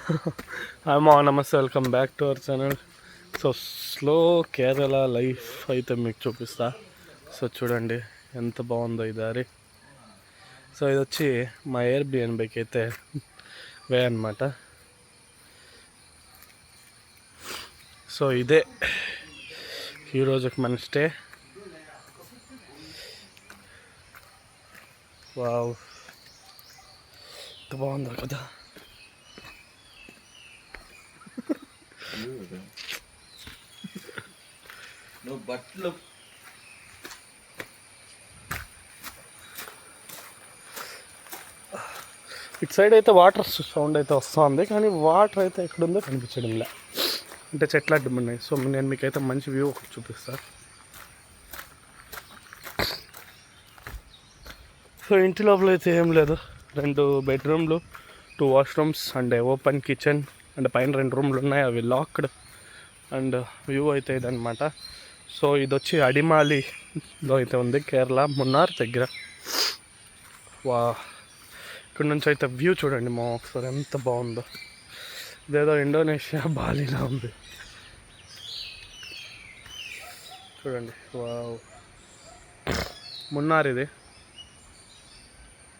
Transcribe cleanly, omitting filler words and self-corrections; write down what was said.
Hi మా నమస్తే, welcome back to our channel. So slow Kerala life అయితే మీకు చూపిస్తా. సో చూడండి ఎంత బాగుందో ఈ దారి. సో ఇది వచ్చి మా ఎయిర్బిఎన్బికి అయితే వే అనమాట. సో ఇదే ఈరోజుకి మన స్టే. వావ్, ఎంత బాగుందో కదా. నువ్వు బట్టలు ఇటు సైడ్ అయితే వాటర్ సౌండ్ అయితే వస్తుంది, కానీ వాటర్ అయితే ఎక్కడుందో కనిపించడంలే, అంటే చెట్లు అడ్డం ఉన్నాయి. సో నేను మీకైతే మంచి వ్యూ ఒకటి చూపిస్తాను. సో ఇంటి లోపల అయితే ఏం లేదు, 2 బెడ్రూమ్లు, 2 washrooms and open kitchen and పైన 2 రూమ్లు ఉన్నాయి, అవి లాక్డ్. అండ్ వ్యూ అయితే ఇదనమాట. సో ఇది వచ్చి అడిమాలిలో అయితే ఉంది, కేరళ మున్నార్ దగ్గర. వా, ఇక్కడ నుంచి అయితే వ్యూ చూడండి మా ఒకసారి ఎంత బాగుందో. ఇదేదో ఇండోనేషియా బాలీలా ఉంది చూడండి. వావ్, మున్నార్ ఇది.